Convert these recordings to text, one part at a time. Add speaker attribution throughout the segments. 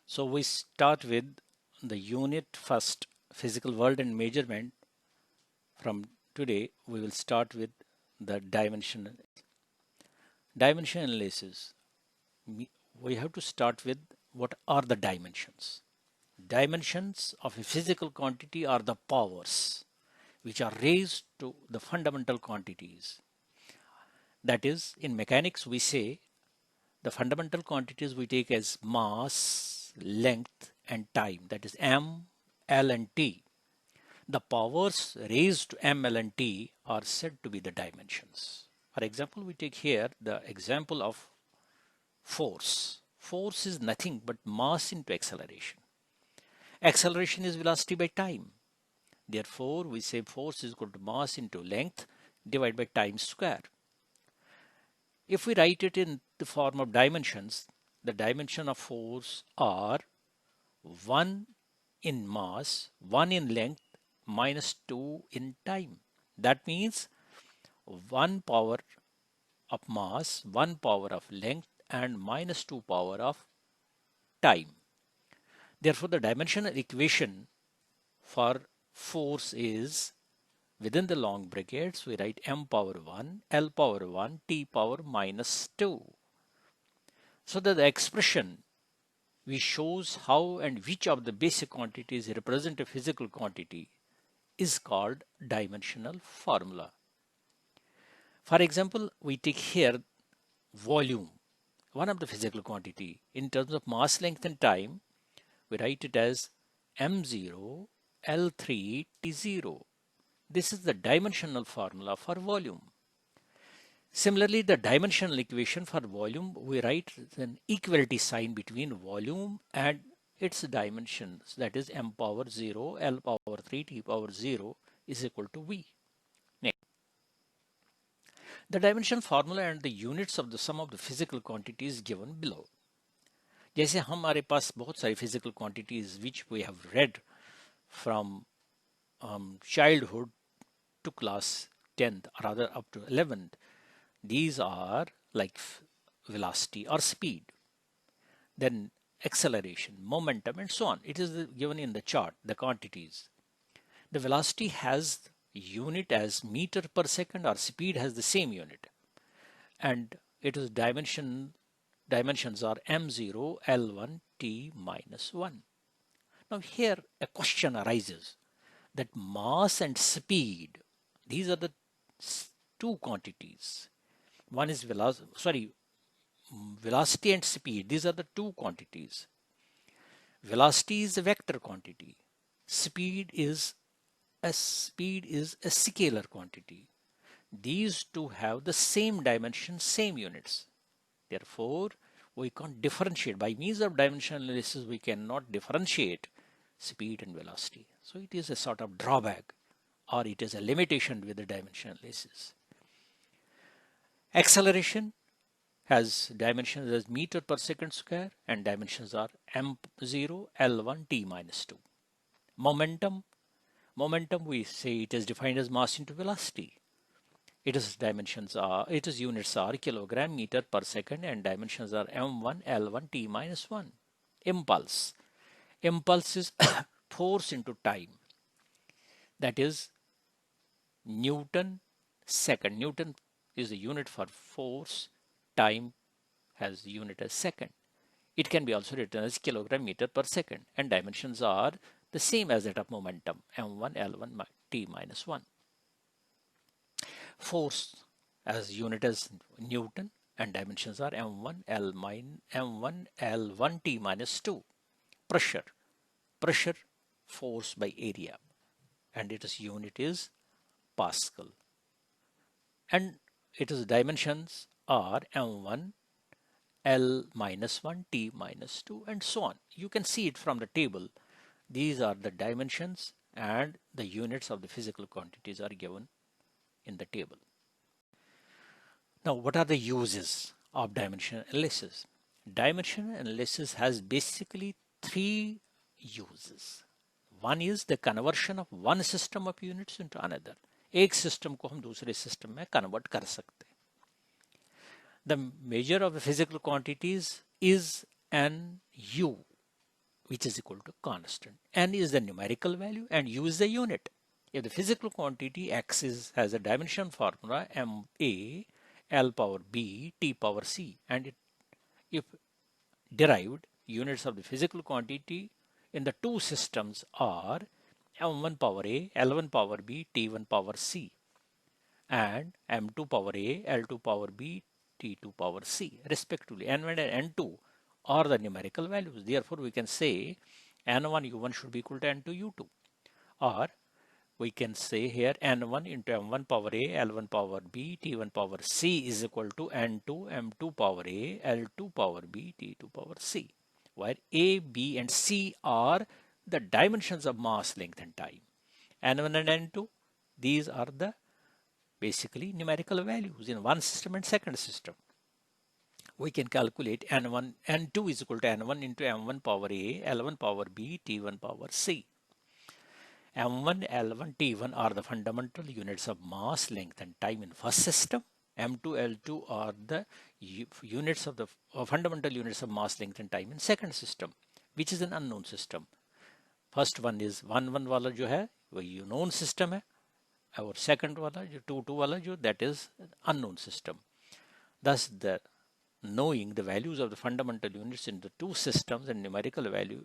Speaker 1: So we start with the unit first, physical world and measurement. From today, we will start with the dimension analysis. We have to start with what are the dimensions. Dimensions of a physical quantity are the powers which are raised to the fundamental quantities. That is, in mechanics, we say the fundamental quantities we take as mass, length, and time. That is m, l, and t. The powers raised to m, l, and t are said to be the dimensions. For example, we take here the example of force. Force is nothing but mass into acceleration. Acceleration is velocity by time. Therefore, we say force is equal to mass into length divided by time square. If we write it in the form of dimensions, the dimension of force are 1 in mass, 1 in length, minus 2 in time. That means 1 power of mass, 1 power of length, and minus 2 power of time. Therefore, the dimensional equation for force is, within the long brackets, we write m power 1, l power 1, t power minus 2. So that the expression which shows how and which of the basic quantities represent a physical quantity is called dimensional formula. For example, we take here volume, one of the physical quantity. In terms of mass, length, and time, we write it as m0, l3, t0. This is the dimensional formula for volume. Similarly, the dimensional equation for volume, we write an equality sign between volume and its dimensions. That is m power 0, l power 3, t power 0 is equal to v. Next. The dimension formula and the units of the sum of the physical quantities given below. जैसे हमारे पास बहुत सारी physical quantities which we have read from childhood to class 10th or rather up to 11th. These are like velocity or speed, then acceleration, momentum, and so on. It is given in the chart, the quantities. The velocity has unit as meter per second, or speed has the same unit. And it is dimensions are m0, l1, t minus 1. Now here a question arises that mass and speed, these are the two quantities. One is velocity and speed. These are the two quantities. Velocity is a vector quantity. Speed is a scalar quantity. These two have the same dimension, same units. Therefore, we can't differentiate. By means of dimensional analysis, we cannot differentiate speed and velocity. So it is a sort of drawback, or it is a limitation with the dimensional analysis. Acceleration has dimensions as meter per second square, and dimensions are m0, l1, t minus 2. Momentum we say it is defined as mass into velocity. Its units are kilogram meter per second, and dimensions are m1, l1, t minus 1. Impulse is force into time. That is Newton second. Newton is the unit for force. Time has the unit as second. It can be also written as kilogram meter per second, and dimensions are the same as that of momentum, m1, l1, t minus 1. Force as unit as Newton, and dimensions are m1, l1, t minus 2. Pressure force by area, and its unit is Pascal. And its dimensions are m1, L minus 1, T minus 2, and so on. You can see it from the table. These are the dimensions, and the units of the physical quantities are given in the table. Now, what are the uses of dimensional analysis? Dimensional analysis has basically three uses. One is the conversion of one system of units into another. एक system को हम दूसरे system में convert कर सकते हैं. The measure of the physical quantities is an U. which is equal to constant. N is the numerical value and U is the unit. If the physical quantity X has a dimension formula MA L power B T power C, and if derived units of the physical quantity in the two systems are M1 power A, L1 power B, T1 power C, and M2 power A, L2 power B, T2 power C respectively. N1 and N2 are the numerical values. Therefore, we can say N1 U1 should be equal to N2 U2, or we can say here N1 into M1 power A, L1 power B, T1 power C is equal to N2 M2 power A, L2 power B, T2 power C, where A, B and C are the dimensions of mass, length and time. N1 and N2, these are the basically numerical values in one system and second system. We can calculate N1, N2 is equal to N1 into M1 power A, L1 power B, T1 power C. M1, L1, T1 are the fundamental units of mass, length and time in first system. M2, L2 are the units of the fundamental units of mass, length and time in second system, which is an unknown system. First one is 1 1 वाला जो है वो known system है, और second वाला जो 2 2 वाला जो that is unknown system. Thus, the knowing the values of the fundamental units in the two systems and numerical value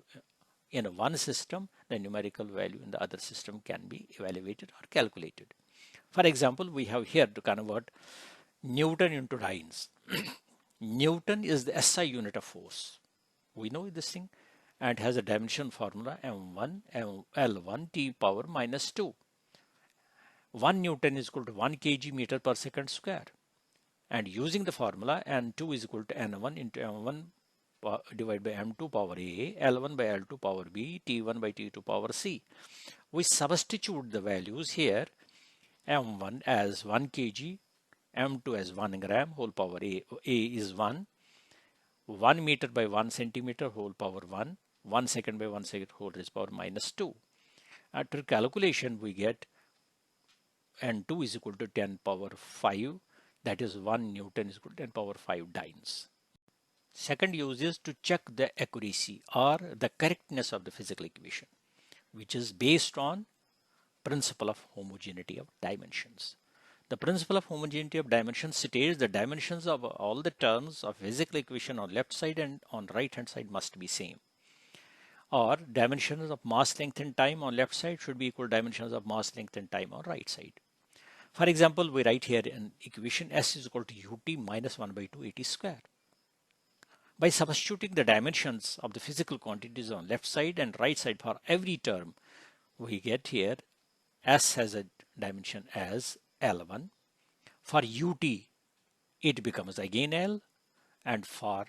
Speaker 1: in one system, the numerical value in the other system can be evaluated or calculated. For example, we have here to convert Newton into dynes. Newton is the SI unit of force. We know this thing, and has a dimension formula M1 L1 T power minus 2. 1 Newton is equal to 1 kg meter per second square. And using the formula N2 is equal to N1 into M1 divided by M2 power A, L1 by L2 power B, T1 by T2 power C. We substitute the values here, M1 as 1 kg, M2 as 1 gram, whole power A is 1 meter by 1 centimeter, whole power 1 second by 1 second, whole raised power minus 2. After calculation, we get N2 is equal to 10 power 5, that is 1 Newton is equal to 10 power 5 dynes. Second use is to check the accuracy or the correctness of the physical equation, which is based on principle of homogeneity of dimensions. The principle of homogeneity of dimensions states the dimensions of all the terms of physical equation on left side and on right hand side must be same. Or dimensions of mass, length and time on left side should be equal to dimensions of mass, length and time on right side. For example, we write here an equation S is equal to ut minus 1 by 2 at square. By substituting the dimensions of the physical quantities on left side and right side for every term, we get here S has a dimension as L1. For ut, it becomes again L, and for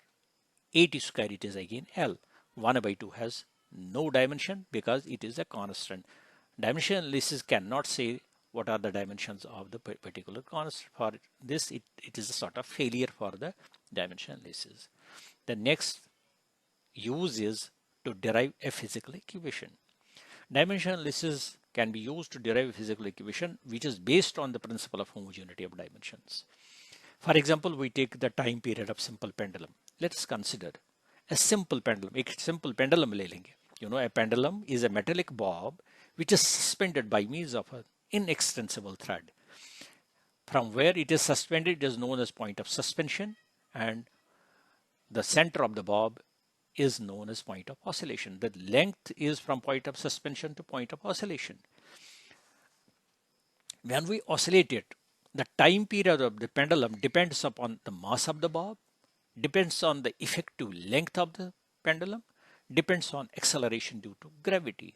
Speaker 1: at square it is again L. 1 by 2 has no dimension because it is a constant. Dimension analysis cannot say what are the dimensions of the particular constant. For this, it is a sort of failure for the dimension analysis. The next use is to derive a physical equation. Dimension analysis can be used to derive a physical equation which is based on the principle of homogeneity of dimensions. For example, we take the time period of simple pendulum. Let's consider a simple pendulum. एक simple pendulum ले लेंगे. You know, a pendulum is a metallic bob which is suspended by means of an inextensible thread. From where it is suspended, it is known as point of suspension, and the center of the bob is known as point of oscillation. The length is from point of suspension to point of oscillation. When we oscillate it, the time period of the pendulum depends upon the mass of the bob, depends on the effective length of the pendulum, depends on acceleration due to gravity.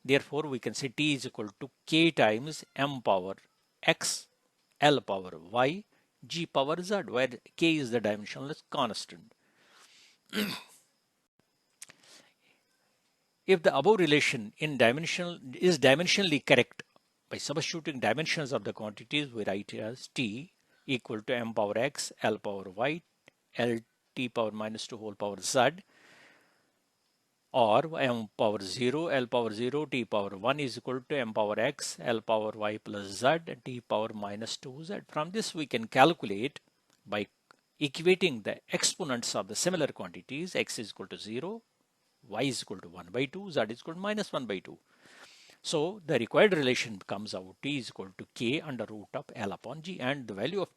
Speaker 1: Therefore, we can say T is equal to K times M power X, L power Y, G power Z, where K is the dimensionless constant. If the above relation is dimensionally correct, by substituting dimensions of the quantities, we write as T equal to M power X, L power Y, L T power minus 2 whole power Z, or M power 0, L power 0, T power 1 is equal to M power X, L power Y plus Z, T power minus 2Z. From this, we can calculate by equating the exponents of the similar quantities. X is equal to 0, y is equal to 1 by 2, z is equal to minus 1 by 2. So the required relation comes out t is equal to k under root of L upon G, and the value of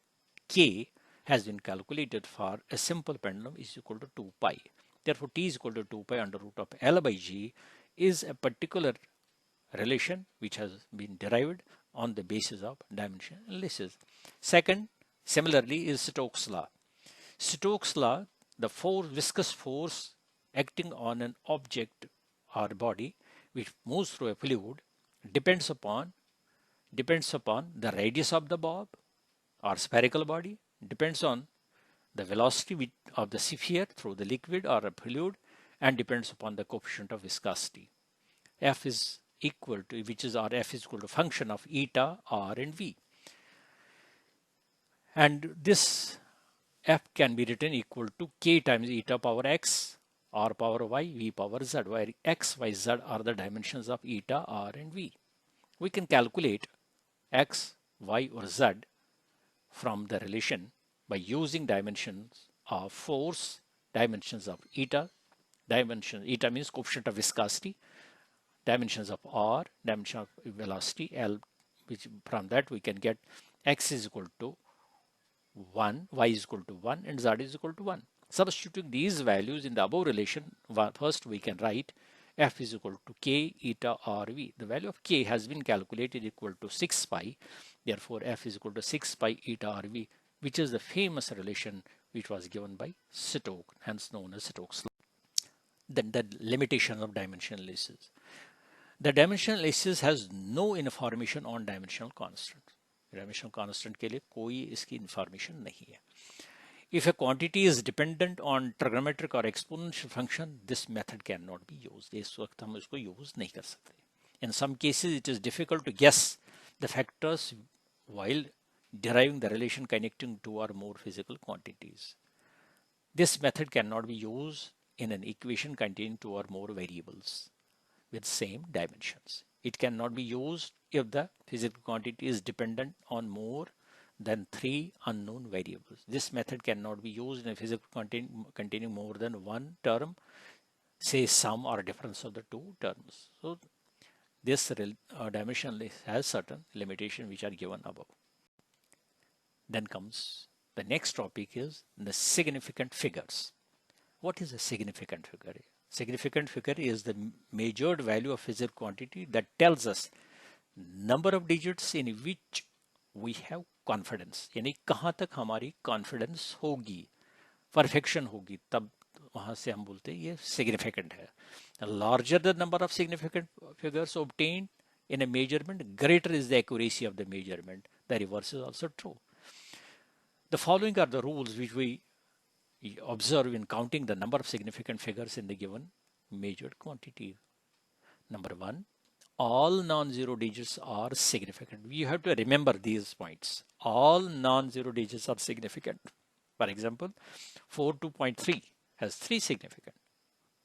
Speaker 1: k has been calculated for a simple pendulum is equal to 2 pi. Therefore t is equal to 2 pi under root of L by G is a particular relation which has been derived on the basis of dimension analysis. Second, similarly, is Stokes' law. Stokes' law, the viscous force acting on an object or body which moves through a fluid depends upon the radius of the bob or spherical body, depends on the velocity of the sphere through the liquid or a fluid, and depends upon the coefficient of viscosity. F is equal to, F is equal to function of eta, r, and v. And this F can be written equal to k times eta power x, r power y, v power z, where x, y, z are the dimensions of eta, r, and v. We can calculate x, y, or z from the relation by using dimensions of force, dimensions of eta, eta means coefficient of viscosity, dimensions of r, dimension of velocity L, which from that we can get x is equal to 1, y is equal to 1, and z is equal to 1. Substituting these values in the above relation, first we can write F is equal to k eta r v. The value of k has been calculated equal to 6 pi. Therefore, F is equal to 6 pi eta r v, which is the famous relation which was given by Stokes, hence known as Stokes' law. Then the limitation of dimensional analysis. The dimensional analysis has no information on dimensional constant. Dimensional constant के लिए कोई इसकी information नहीं है. If a quantity is dependent on trigonometric or exponential function, this method cannot be used. इस वक्त हम इसको use नहीं कर सकते. In some cases, it is difficult to guess the factors while deriving the relation connecting two or more physical quantities. This method cannot be used in an equation containing two or more variables with same dimensions. It cannot be used if the physical quantity is dependent on more than 3 unknown variables. This method cannot be used in a physical containing more than one term, say sum or difference of the two terms. So this dimension has certain limitations which are given above. Then comes the next topic is the significant figures. What is a significant figure? Significant figure is the measured value of physical quantity that tells us number of digits in which we have confidence. यानी कहाँ तक हमारी confidence होगी, perfection होगी, तब वहाँ से हम बोलते हैं ये significant है. The larger the number of significant figures obtained in a measurement, greater is the accuracy of the measurement. The reverse is also true. The following are the rules which we observe in counting the number of significant figures in the given measured quantity. Number 1, all non-zero digits are significant. You have to remember these points. All non-zero digits are significant. For example, 42.3 has 3 significant.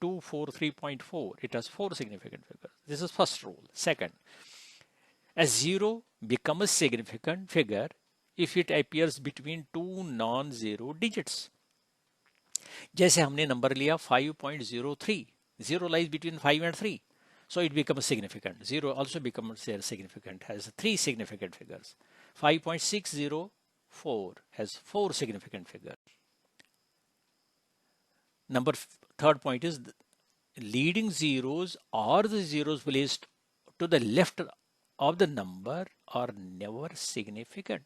Speaker 1: 243.4, it has 4 significant figures. This is first rule. Second, a zero becomes a significant figure if it appears between two non-zero digits. जैसे हमने number लिया 5.03, 0 lies between 5 and 3, so it becomes significant. 0 also becomes significant, has 3 significant figures. 5.604 has 4 significant figures. Third point is leading zeros or the zeros placed to the left of the number are never significant.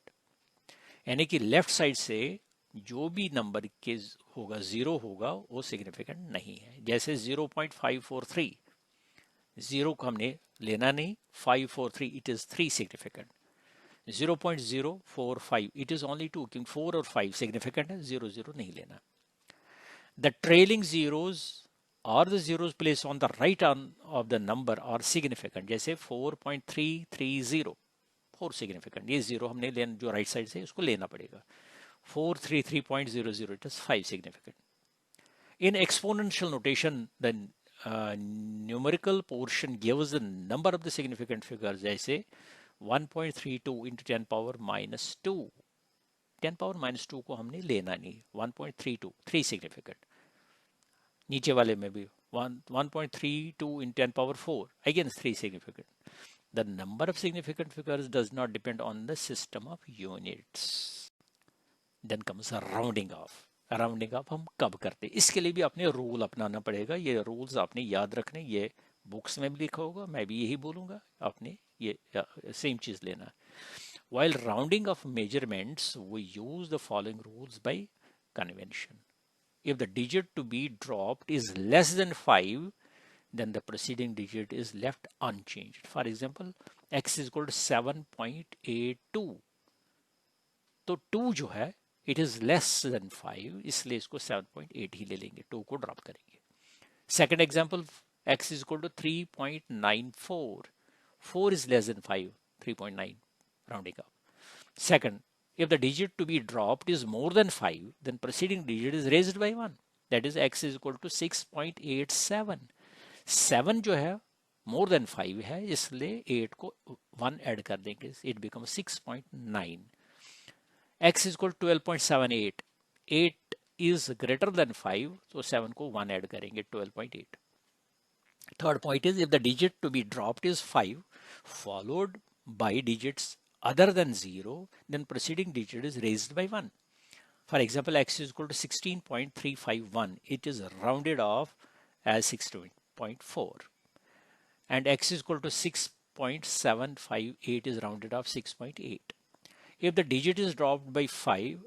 Speaker 1: यानी कि left side से जो भी number के होगा zero होगा वो significant नहीं है. जैसे 0.543, जीरो को हमने लेना नहीं, 543 it is 3 significant. 0.045 it is only 2, क्योंकि 4 और 5 सिग्निफिकेंट है, 0 नहीं लेना. द ट्रेलिंग जीरोज और the zeros place on the right of the number are significant. जैसे 4.330 4 सिग्निफिकेंट, ये जीरो हमने लेना जो राइट साइड से उसको लेना पड़ेगा. 433.00 it is 5 significant. In exponential notation, the numerical portion gives the number of the significant figures. जैसे 1.32 into 10 power minus 2. 10 power minus 2 को हमने लेना नहीं. 1.32 3 significant. नीचे वाले में भी 1.32 in 10 power 4, again 3 significant. The number of significant figures does not depend on the system of units. Then comes a rounding off. Rounding up हम कब करते हैं, इसके लिए भी अपने रूल अपनाना पड़ेगा. ये रूल्स आपने याद रखने, ये बुक्स में भी लिखा होगा, मैं भी यही बोलूँगा, आपने ये सेम चीज़ लेना. While rounding of measurements, we use the following rules by convention. If the digit to be dropped is less than 5, then the preceding digit is left unchanged. For example, x is equal to 7.82. तो 2 जो है it is less than 5, इसलिए इसको 7.8 ही ले लेंगे, 2 को drop करेंगे. Second example, x is equal to 3.94. 4 is less than 5, 3.9, rounding up. Second, if the digit to be dropped is more than 5, then preceding digit is raised by 1. That is x is equal to 6.87. 7 जो है more than 5 है, इसलिए 8 को 1 add कर देंगे, it becomes 6.9. x is equal to 12.78. 8 is greater than 5, so 7 को 1 add करेंगे, 12.8. Third point is if the digit to be dropped is 5 followed by digits other than 0, then preceding digit is raised by 1. For example, x is equal to 16.351. It is rounded off as 16.4. And x is equal to 6.758 is rounded off 6.8. If the digit is dropped by 5,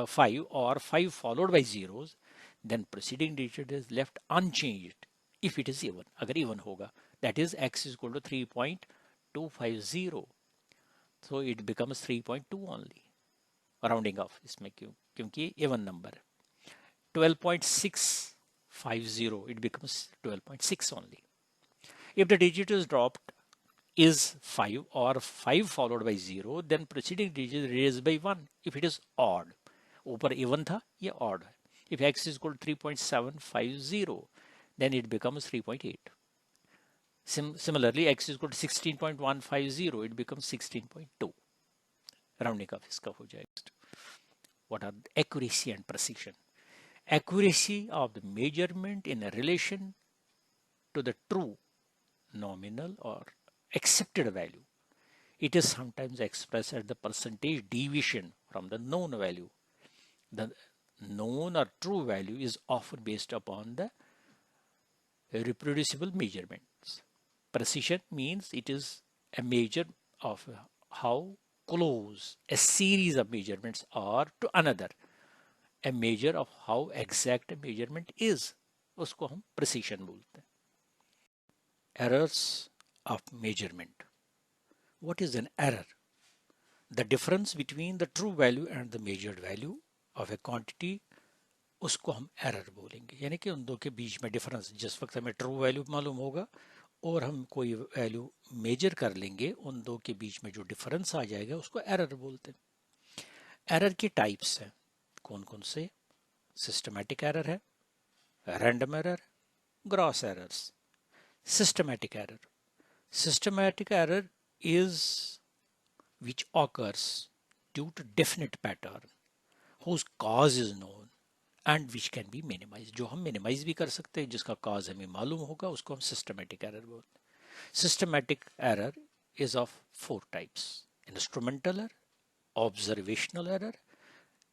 Speaker 1: 5 or 5 followed by zeros, then preceding digit is left unchanged if it is even. अगर even होगा, that is x is equal to 3.250. So it becomes 3.2 only. Rounding off इसमें क्योंकि even number. 12.650, it becomes 12.6 only. If the digit is dropped is 5 or 5 followed by 0, then preceding digit is raised by 1 if it is odd. ऊपर even था, ये odd है. If x is equal to 3.750, then it becomes 3.8. Similarly, x is equal to 16.150, it becomes 16.2. Rounding off इसका हो जाएगा. What are accuracy and precision? Accuracy of the measurement in relation to the true, nominal or accepted value. It is sometimes expressed as the percentage deviation from the known value. The known or true value is often based upon the reproducible measurements. Precision means it is a measure of how close a series of measurements are to another. A measure of how exact a measurement is. उसको हम precision बोलते हैं. Errors of measurement. What is an error? The difference between the true value and the measured value of a quantity, उसको हम error बोलेंगे. यानी कि उन दो के बीच में difference, जिस वक्त हमें true value मालूम होगा और हम कोई value measure कर लेंगे, उन दो के बीच में जो difference आ जाएगा उसको error बोलते हैं. Error के types हैं. कौन कौन से? Systematic error है, random error, gross errors. Systematic error. Systematic error is which occurs due to definite pattern whose cause is known and which can be minimized. जो हम minimize भी कर सकते हैं, जिसका cause हमें मालूम होगा, उसको हम systematic error बोलते हैं. Systematic error is of 4 types: instrumental error, observational error,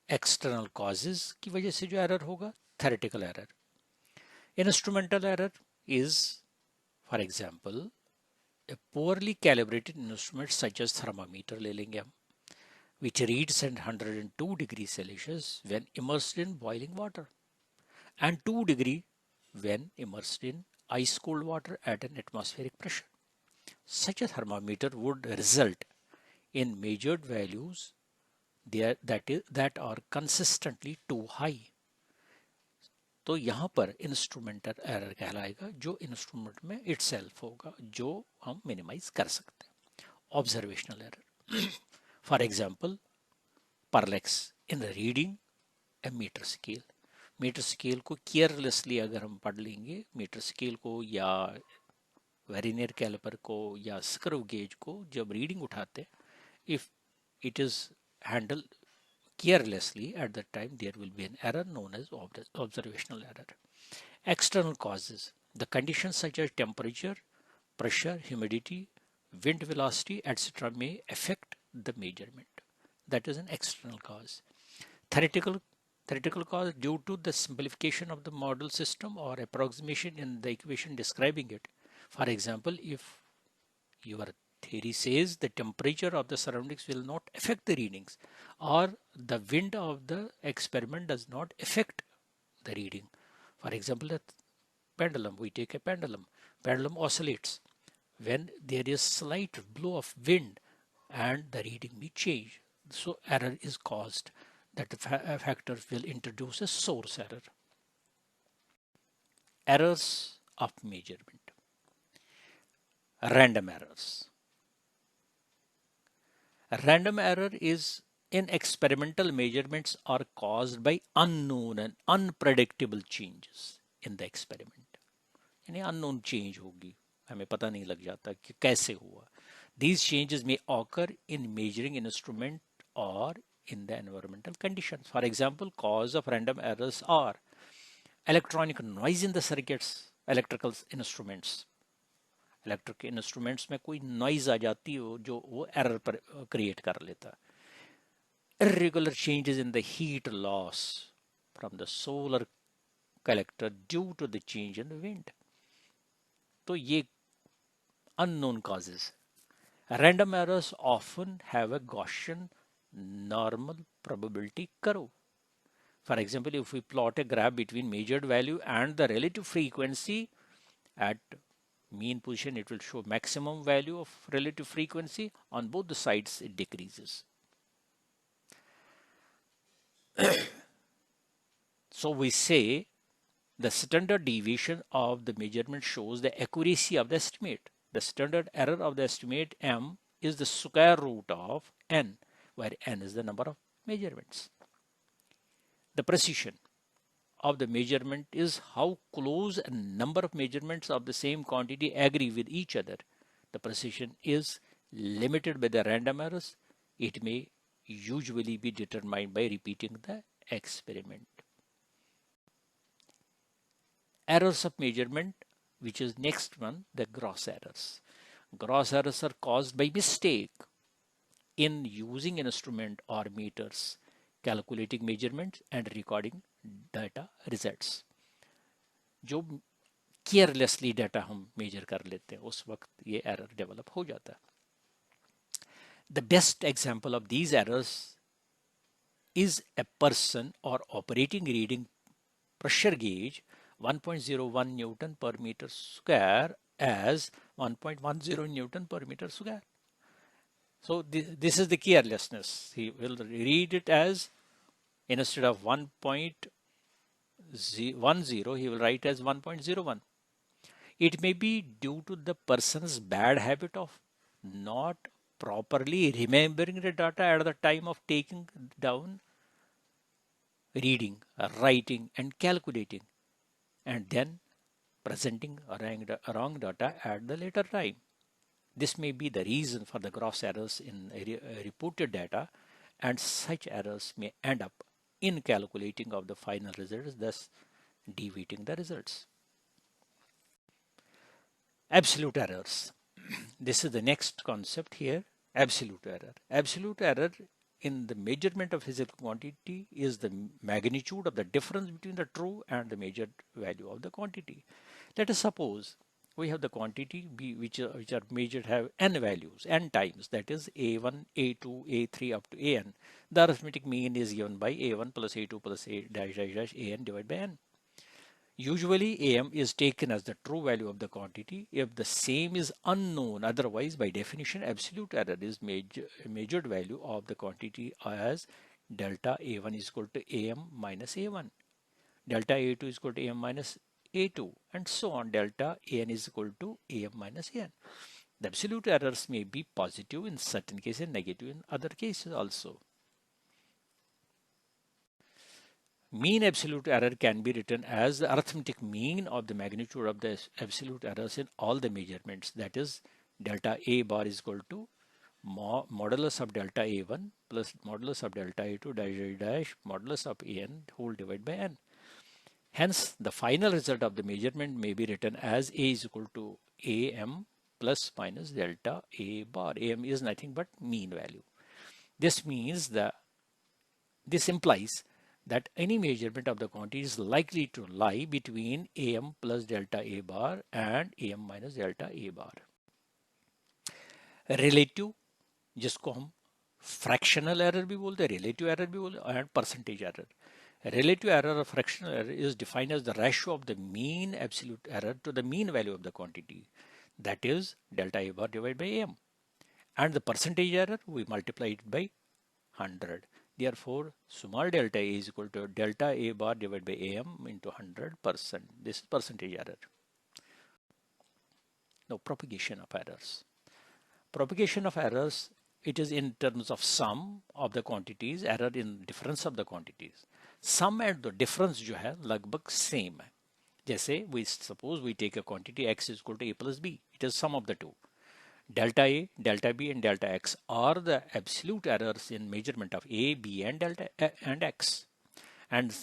Speaker 1: external causes की वजह से जो error होगा, theoretical error. Instrumental error is, for example, a poorly calibrated instrument such as thermometer ले लेंगे हम, which reads at 102 degrees Celsius when immersed in boiling water and 2 degree when immersed in ice cold water at an atmospheric pressure. Such a thermometer would result in measured values that are consistently too high. तो यहाँ पर instrumental error कहलाएगा जो instrument में itself होगा, जो हम minimise कर सकते हैं. Observational error, for example parallax in reading a metre scale. Metre scale को केयरलेसली अगर हम पढ़ लेंगे, मीटर स्केल को या वेरिनियर कैलिपर को या स्क्रू गेज को जब रीडिंग उठाते हैं, if it is handle carelessly, at that time there will be an error known as observational error. External causes. The conditions such as temperature, pressure, humidity, wind velocity, etc. may affect the measurement. That is an external cause. Theoretical theoretical cause due to the simplification of the model system or approximation in the equation describing it. For example, if your theory says the temperature of the surroundings will not affect the readings, or the wind of the experiment does not affect the reading. For example, a pendulum, we take a pendulum. Pendulum oscillates. When there is slight blow of wind and the reading may change. So error is caused. That the factor will introduce a source error. Errors of measurement. Random errors. Random error is in experimental measurements are caused by unknown and unpredictable changes in the experiment. यानी unknown change होगी, हमें पता नहीं लग जाता कि कैसे हुआ. These changes may occur in measuring instrument or in the environmental conditions. For example, cause of random errors are electronic noise in the circuits, electrical instruments. Electric instruments में कोई नॉइज आ जाती हो जो वो एरर पर क्रिएट कर लेता. irregular changes in the heat loss from the solar collector due to the change in the wind. तो ये unknown causes. Random errors often have a Gaussian normal probability curve. For example, if we plot a graph between measured value and the relative frequency at mean position, it will show maximum value of relative frequency. On both the sides, it decreases. So we say the standard deviation of the measurement shows the accuracy of the estimate. The standard error of the estimate m is the square root of n, where n is the number of measurements. The precision of the measurement is how close a number of measurements of the same quantity agree with each other. The precision is limited by the random errors. It may usually be determined by repeating the experiment. Errors of measurement, which is next one, the gross errors. Gross errors are caused by mistake in using instrument or meters, calculating measurements and recording data results. जो carelessly data हम major कर लेते हैं उस वक्त ये error develop हो जाता है. The best example of these errors is a person or operating reading pressure gauge 1.01 Newton per meter square as 1.10 Newton per meter square. So this is the carelessness. He will read it as, instead of 1.10, he will write as 1.01. It may be due to the person's bad habit of not properly remembering the data at the time of taking down, reading, writing, and calculating, and then presenting wrong data at the later time. This may be the reason for the gross errors in reported data, and such errors may end up in calculating of the final results, thus deviating the results. Absolute errors. This is the next concept here, absolute error. Absolute error in the measurement of physical quantity is the magnitude of the difference between the true and the measured value of the quantity. Let us suppose we have the quantity B which are measured have n values, n times, that is a1, a2, a3 up to an. The arithmetic mean is given by a1 plus a2 plus a dash dash dash an divided by n. Usually am is taken as the true value of the quantity if the same is unknown. Otherwise, by definition, absolute error is measured value of the quantity as delta a1 is equal to am minus a1, delta a2 is equal to am minus a2, and so on. Delta an is equal to am minus an. The absolute errors may be positive in certain cases and negative in other cases also. Mean absolute error can be written as the arithmetic mean of the magnitude of the absolute errors in all the measurements. That is, delta a bar is equal to modulus of delta a1 plus modulus of delta a2 dash dash modulus of an whole divided by n. Hence, the final result of the measurement may be written as A is equal to AM plus minus delta A bar. AM is nothing but mean value. This means this implies that any measurement of the quantity is likely to lie between AM plus delta A bar and AM minus delta A bar. Relative, जिसको हम fractional error भी बोलते हैं, relative error भी बोलते हैं, and percentage error. Relative error or fractional error is defined as the ratio of the mean absolute error to the mean value of the quantity, that is delta A bar divided by AM. And the percentage error, we multiply it by 100. Therefore, small delta A is equal to delta A bar divided by AM into 100%. This is percentage error. Now, propagation of errors. Propagation of errors, it is in terms of sum of the quantities, error in difference of the quantities. Sum and the difference जो है लगभग same है. जैसे we suppose we take a quantity x is equal to a plus b. It is sum of the two. Delta A, delta B and delta X are the absolute errors in measurement of A, B and delta and X. And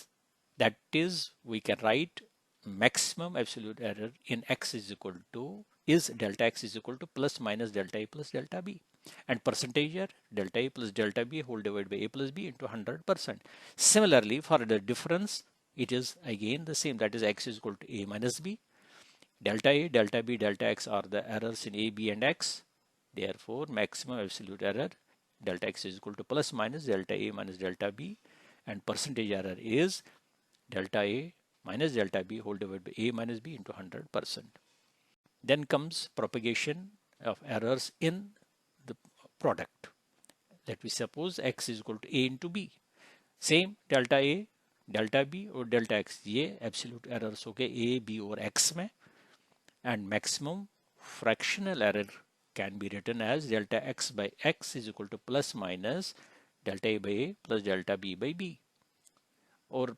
Speaker 1: that is, we can write maximum absolute error in X is equal to, is delta X is equal to plus minus delta A plus delta B. And percentage error, delta A plus delta B whole divided by A plus B into 100%. Similarly, for the difference, it is again the same, that is X is equal to A minus B. Delta A, delta B, delta X are the errors in A, B and X. Therefore, maximum absolute error delta X is equal to plus minus delta A minus delta B, and percentage error is delta A minus delta B whole divided by A minus B into 100%. Then comes propagation of errors in the product. Let me suppose X is equal to A into B. Same delta A, delta B और delta X, ये absolute errors हो गए A, B और X में. And maximum fractional error can be written as delta x by x is equal to plus minus delta a by a plus delta b by b. और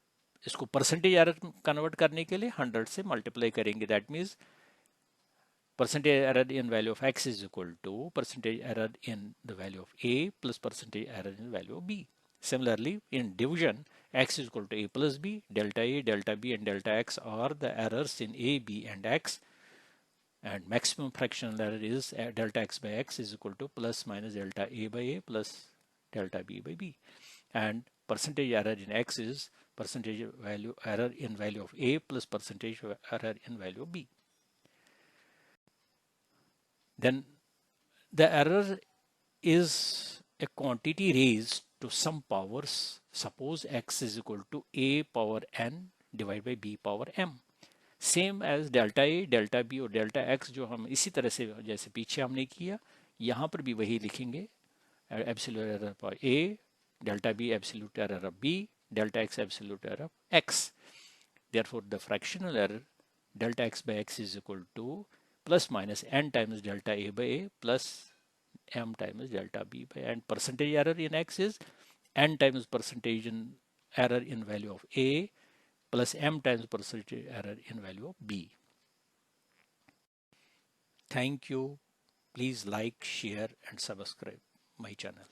Speaker 1: इसको percentage error convert करने के लिए 100 से multiply करेंगे. That means percentage error in value of x is equal to percentage error in the value of a plus percentage error in the value of b. Similarly, in division, x is equal to a plus b, delta a, delta b and delta x are the errors in a, b and x. And maximum fractional error is delta x by x is equal to plus minus delta a by a plus delta b by b. And percentage error in x is percentage value error in value of a plus percentage error in value of b. Then the error is a quantity raised to some powers. Suppose x is equal to a power n divided by b power m. Same as delta A, delta B और delta X जो हम इसी तरह से जैसे पीछे हमने किया, यहाँ पर भी वही लिखेंगे. Absolute error of A, delta B absolute error of B, delta X absolute error of X. Therefore the fractional error delta X by X is equal to plus minus n times delta A by A plus m times delta B by. And percentage error in x is n times percentage in error in value of a plus m times percentage error in value of b. Thank you. Please like, share and subscribe my channel.